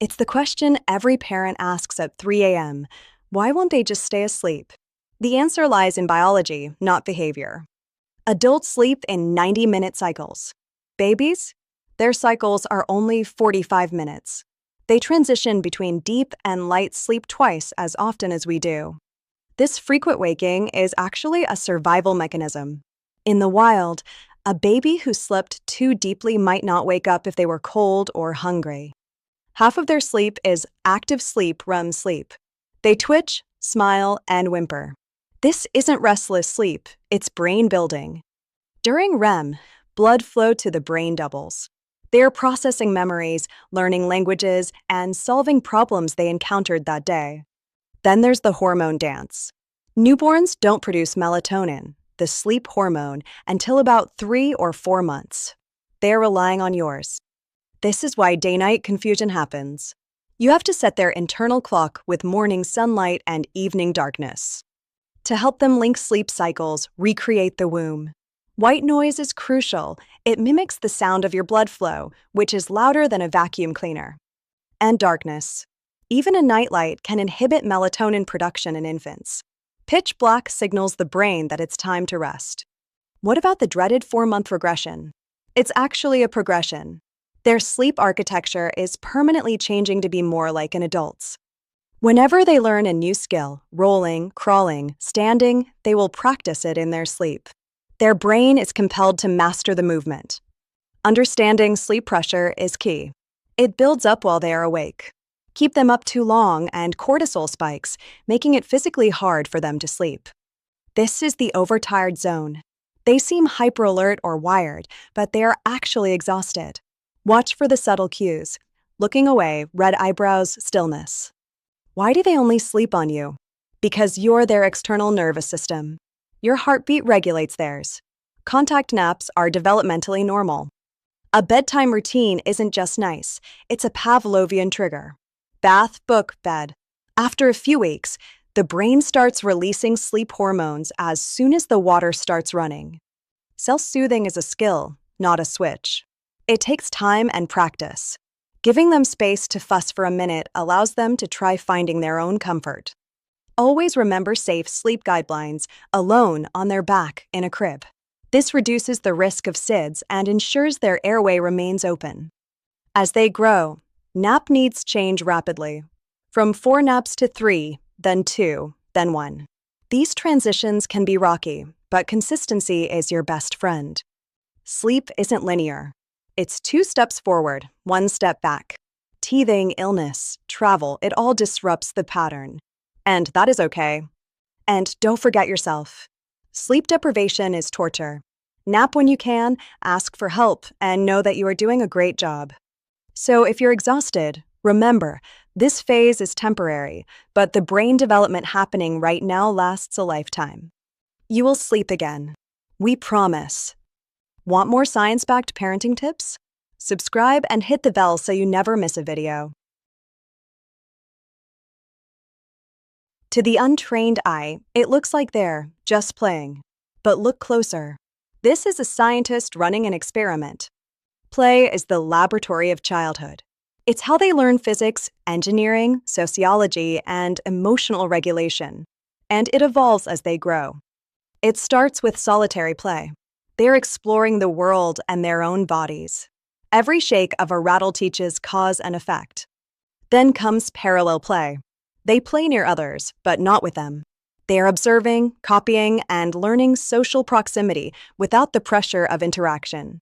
It's the question every parent asks at 3 a.m. Why won't they just stay asleep? The answer lies in biology, not behavior. Adults sleep in 90-minute cycles. Babies? Their cycles are only 45 minutes. They transition between deep and light sleep twice as often as we do. This frequent waking is actually a survival mechanism. In the wild, a baby who slept too deeply might not wake up if they were cold or hungry. Half of their sleep is active sleep, REM sleep. They twitch, smile, and whimper. This isn't restless sleep, it's brain building. During REM, blood flow to the brain doubles. They are processing memories, learning languages, and solving problems they encountered that day. Then there's the hormone dance. Newborns don't produce melatonin, the sleep hormone, until about 3 or 4 months. They are relying on yours. This is why day-night confusion happens. You have to set their internal clock with morning sunlight and evening darkness. To help them link sleep cycles, recreate the womb. White noise is crucial. It mimics the sound of your blood flow, which is louder than a vacuum cleaner. And darkness. Even a nightlight can inhibit melatonin production in infants. Pitch black signals the brain that it's time to rest. What about the dreaded 4-month regression? It's actually a progression. Their sleep architecture is permanently changing to be more like an adult's. Whenever they learn a new skill, rolling, crawling, standing, they will practice it in their sleep. Their brain is compelled to master the movement. Understanding sleep pressure is key. It builds up while they are awake. Keep them up too long and cortisol spikes, making it physically hard for them to sleep. This is the overtired zone. They seem hyper-alert or wired, but they are actually exhausted. Watch for the subtle cues. Looking away, red eyebrows, stillness. Why do they only sleep on you? Because you're their external nervous system. Your heartbeat regulates theirs. Contact naps are developmentally normal. A bedtime routine isn't just nice, it's a Pavlovian trigger. Bath, book, bed. After a few weeks, the brain starts releasing sleep hormones as soon as the water starts running. Self-soothing is a skill, not a switch. It takes time and practice. Giving them space to fuss for a minute allows them to try finding their own comfort. Always remember safe sleep guidelines, alone on their back in a crib. This reduces the risk of SIDS and ensures their airway remains open. As they grow, nap needs change rapidly. From 4 naps to 3, then 2, then 1. These transitions can be rocky, but consistency is your best friend. Sleep isn't linear. It's 2 steps forward, 1 step back. Teething, illness, travel, it all disrupts the pattern. And that is okay. And don't forget yourself. Sleep deprivation is torture. Nap when you can, ask for help, and know that you are doing a great job. So if you're exhausted, remember, this phase is temporary, but the brain development happening right now lasts a lifetime. You will sleep again. We promise. Want more science-backed parenting tips? Subscribe and hit the bell so you never miss a video. To the untrained eye, it looks like they're just playing. But look closer. This is a scientist running an experiment. Play is the laboratory of childhood. It's how they learn physics, engineering, sociology, and emotional regulation. And it evolves as they grow. It starts with solitary play. They're exploring the world and their own bodies. Every shake of a rattle teaches cause and effect. Then comes parallel play. They play near others, but not with them. They are observing, copying, and learning social proximity without the pressure of interaction.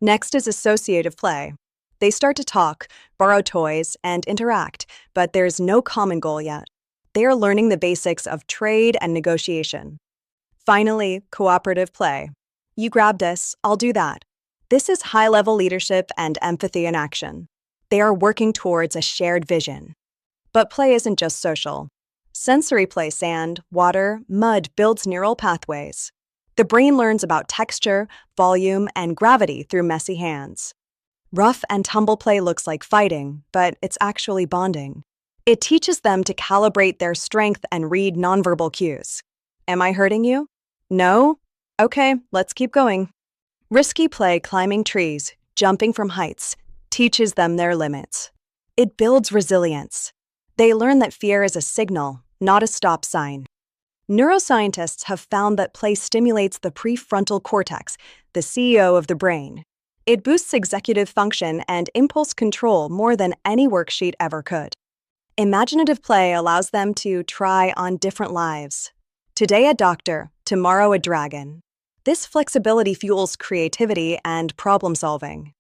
Next is associative play. They start to talk, borrow toys, and interact, but there's no common goal yet. They are learning the basics of trade and negotiation. Finally, cooperative play. You grab this, I'll do that. This is high-level leadership and empathy in action. They are working towards a shared vision. But play isn't just social. Sensory play, sand, water, mud builds neural pathways. The brain learns about texture, volume, and gravity through messy hands. Rough and tumble play looks like fighting, but it's actually bonding. It teaches them to calibrate their strength and read nonverbal cues. Am I hurting you? No? Okay, let's keep going. Risky play, climbing trees, jumping from heights, teaches them their limits. It builds resilience. They learn that fear is a signal, not a stop sign. Neuroscientists have found that play stimulates the prefrontal cortex, the CEO of the brain. It boosts executive function and impulse control more than any worksheet ever could. Imaginative play allows them to try on different lives. Today a doctor, tomorrow a dragon. This flexibility fuels creativity and problem solving.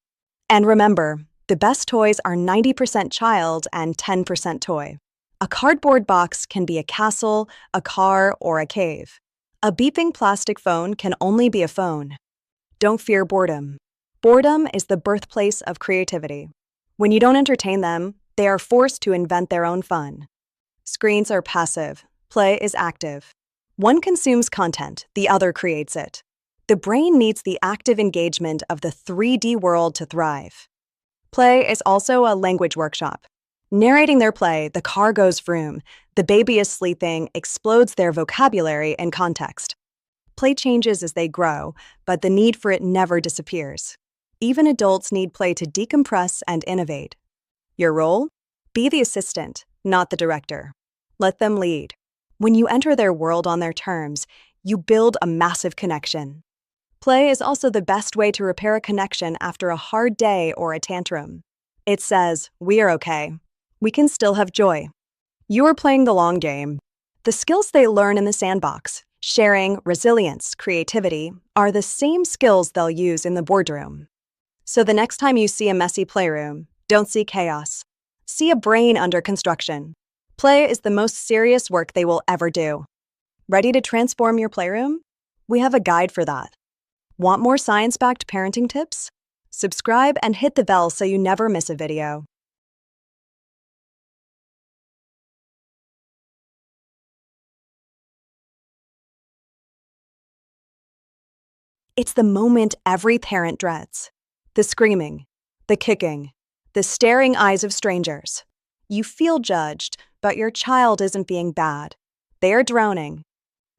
And remember, the best toys are 90% child and 10% toy. A cardboard box can be a castle, a car, or a cave. A beeping plastic phone can only be a phone. Don't fear boredom. Boredom is the birthplace of creativity. When you don't entertain them, they are forced to invent their own fun. Screens are passive. Play is active. One consumes content, the other creates it. The brain needs the active engagement of the 3D world to thrive. Play is also a language workshop. Narrating their play, the car goes vroom, the baby is sleeping, explodes their vocabulary and context. Play changes as they grow, but the need for it never disappears. Even adults need play to decompress and innovate. Your role? Be the assistant, not the director. Let them lead. When you enter their world on their terms, you build a massive connection. Play is also the best way to repair a connection after a hard day or a tantrum. It says, "We are okay. We can still have joy." You are playing the long game. The skills they learn in the sandbox, sharing, resilience, creativity, are the same skills they'll use in the boardroom. So the next time you see a messy playroom, don't see chaos. See a brain under construction. Play is the most serious work they will ever do. Ready to transform your playroom? We have a guide for that. Want more science-backed parenting tips? Subscribe and hit the bell so you never miss a video. It's the moment every parent dreads. The screaming, the kicking, the staring eyes of strangers. You feel judged, but your child isn't being bad. They are drowning.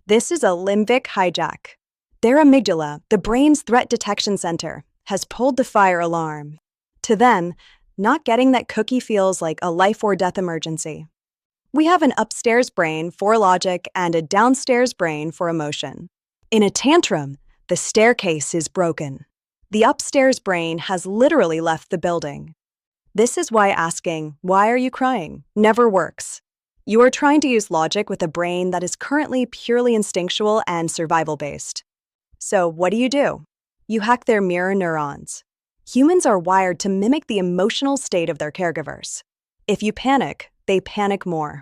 This is a limbic hijack. Their amygdala, the brain's threat detection center, has pulled the fire alarm. To them, not getting that cookie feels like a life or death emergency. We have an upstairs brain for logic and a downstairs brain for emotion. In a tantrum, the staircase is broken. The upstairs brain has literally left the building. This is why asking, "Why are you crying?" never works. You are trying to use logic with a brain that is currently purely instinctual and survival-based. So what do? You hack their mirror neurons. Humans are wired to mimic the emotional state of their caregivers. If you panic, they panic more.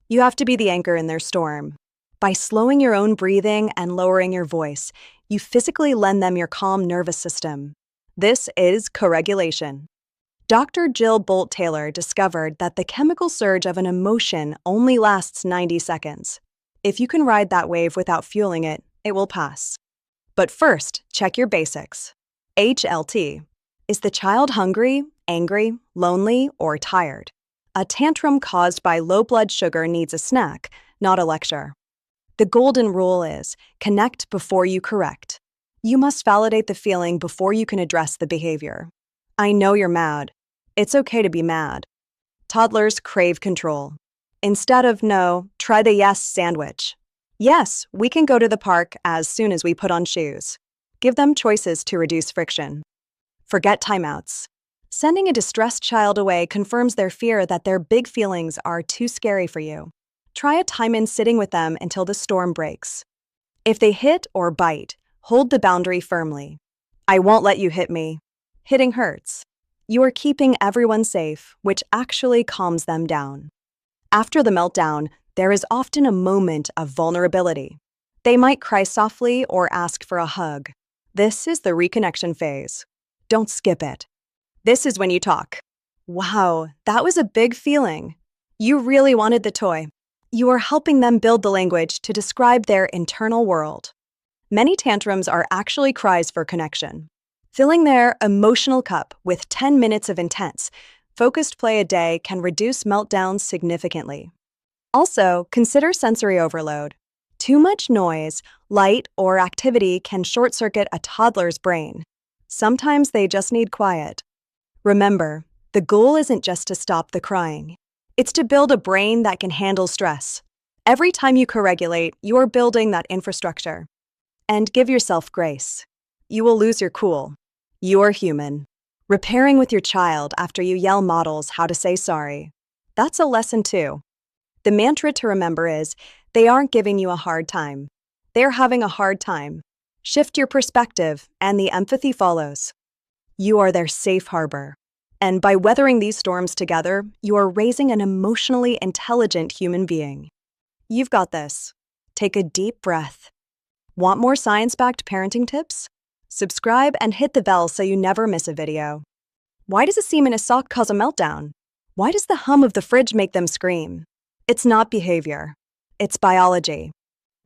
You have to be the anchor in their storm. By slowing your own breathing and lowering your voice, you physically lend them your calm nervous system. This is co-regulation. Dr. Jill Bolt Taylor discovered that the chemical surge of an emotion only lasts 90 seconds. If you can ride that wave without fueling it, it will pass. But first, check your basics. HLT. Is the child hungry, angry, lonely, or tired? A tantrum caused by low blood sugar needs a snack, not a lecture. The golden rule is, connect before you correct. You must validate the feeling before you can address the behavior. I know you're mad. It's okay to be mad. Toddlers crave control. Instead of no, try the yes sandwich. Yes, we can go to the park as soon as we put on shoes. Give them choices to reduce friction. Forget timeouts. Sending a distressed child away confirms their fear that their big feelings are too scary for you. Try a time in sitting with them until the storm breaks. If they hit or bite, hold the boundary firmly. I won't let you hit me. Hitting hurts. You are keeping everyone safe, which actually calms them down. After the meltdown, there is often a moment of vulnerability. They might cry softly or ask for a hug. This is the reconnection phase. Don't skip it. This is when you talk. Wow, that was a big feeling. You really wanted the toy. You are helping them build the language to describe their internal world. Many tantrums are actually cries for connection. Filling their emotional cup with 10 minutes of intense, focused play a day can reduce meltdowns significantly. Also, consider sensory overload. Too much noise, light, or activity can short-circuit a toddler's brain. Sometimes they just need quiet. Remember, The goal isn't just to stop the crying. It's to build a brain that can handle stress. Every time you co-regulate, you're building that infrastructure. And give yourself grace. You will lose your cool. You're human. Repairing with your child after you yell models how to say sorry. That's a lesson too. The mantra to remember is, they aren't giving you a hard time. They're having a hard time. Shift your perspective, and the empathy follows. You are their safe harbor. And by weathering these storms together, you are raising an emotionally intelligent human being. You've got this. Take a deep breath. Want more science-backed parenting tips? Subscribe and hit the bell so you never miss a video. Why does a seam in a sock cause a meltdown? Why does the hum of the fridge make them scream? It's not behavior. It's biology.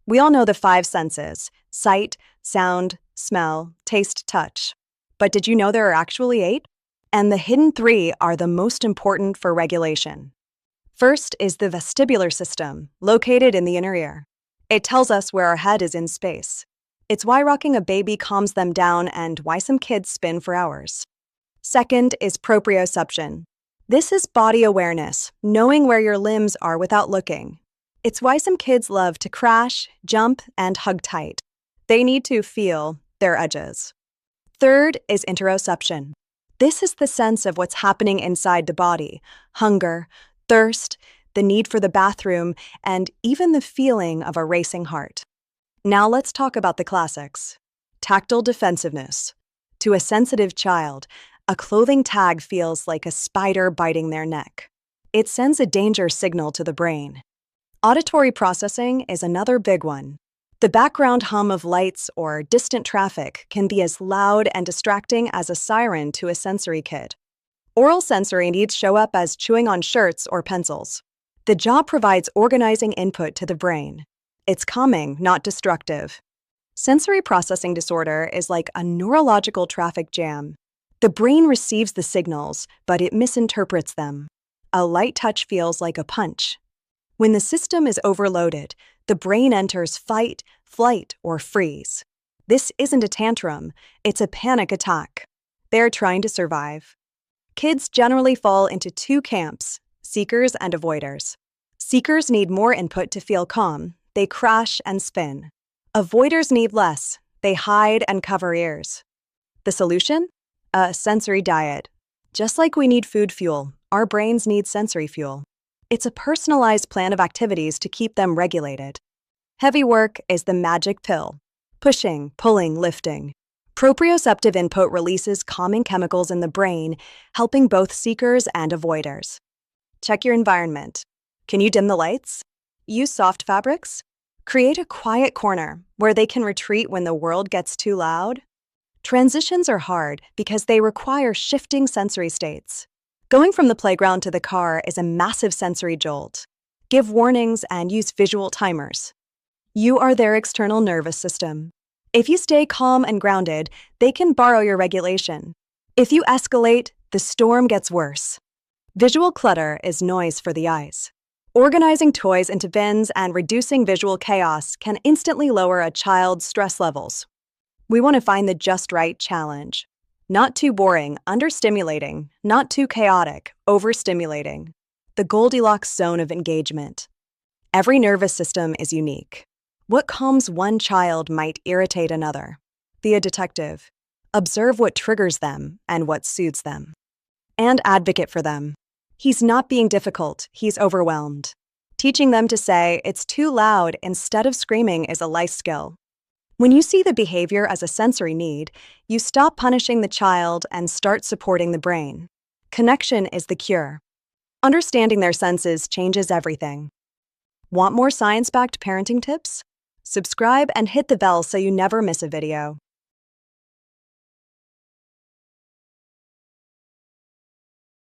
We all know the 5 senses: sight, sound, smell, taste, touch. But did you know there are actually 8? And the hidden 3 are the most important for regulation. First is the vestibular system, located in the inner ear. It tells us where our head is in space. It's why rocking a baby calms them down and why some kids spin for hours. Second is proprioception. This is body awareness, knowing where your limbs are without looking. It's why some kids love to crash, jump, and hug tight. They need to feel their edges. Third is interoception. This is the sense of what's happening inside the body: hunger, thirst, the need for the bathroom, and even the feeling of a racing heart. Now let's talk about the classics. Tactile defensiveness. To a sensitive child, a clothing tag feels like a spider biting their neck. It sends a danger signal to the brain. Auditory processing is another big one. The background hum of lights or distant traffic can be as loud and distracting as a siren to a sensory kid. Oral sensory needs show up as chewing on shirts or pencils. The jaw provides organizing input to the brain. It's calming, not destructive. Sensory processing disorder is like a neurological traffic jam. The brain receives the signals, but it misinterprets them. A light touch feels like a punch. When the system is overloaded, the brain enters fight, flight, or freeze. This isn't a tantrum, it's a panic attack. They're trying to survive. Kids generally fall into 2 camps: seekers and avoiders. Seekers need more input to feel calm. They crash and spin. Avoiders need less. They hide and cover ears. The solution? A sensory diet. Just like we need food fuel, our brains need sensory fuel. It's a personalized plan of activities to keep them regulated. Heavy work is the magic pill. Pushing, pulling, lifting. Proprioceptive input releases calming chemicals in the brain, helping both seekers and avoiders. Check your environment. Can you dim the lights? Use soft fabrics? Create a quiet corner where they can retreat when the world gets too loud. Transitions are hard because they require shifting sensory states. Going from the playground to the car is a massive sensory jolt. Give warnings and use visual timers. You are their external nervous system. If you stay calm and grounded, they can borrow your regulation. If you escalate, the storm gets worse. Visual clutter is noise for the eyes. Organizing toys into bins and reducing visual chaos can instantly lower a child's stress levels. We want to find the just right challenge. Not too boring, understimulating, not too chaotic, overstimulating. The Goldilocks zone of engagement. Every nervous system is unique. What calms one child might irritate another. Be a detective. Observe what triggers them and what soothes them. And advocate for them. He's not being difficult, he's overwhelmed. Teaching them to say, "It's too loud," instead of screaming is a life skill. When you see the behavior as a sensory need, you stop punishing the child and start supporting the brain. Connection is the cure. Understanding their senses changes everything. Want more science-backed parenting tips? Subscribe and hit the bell so you never miss a video.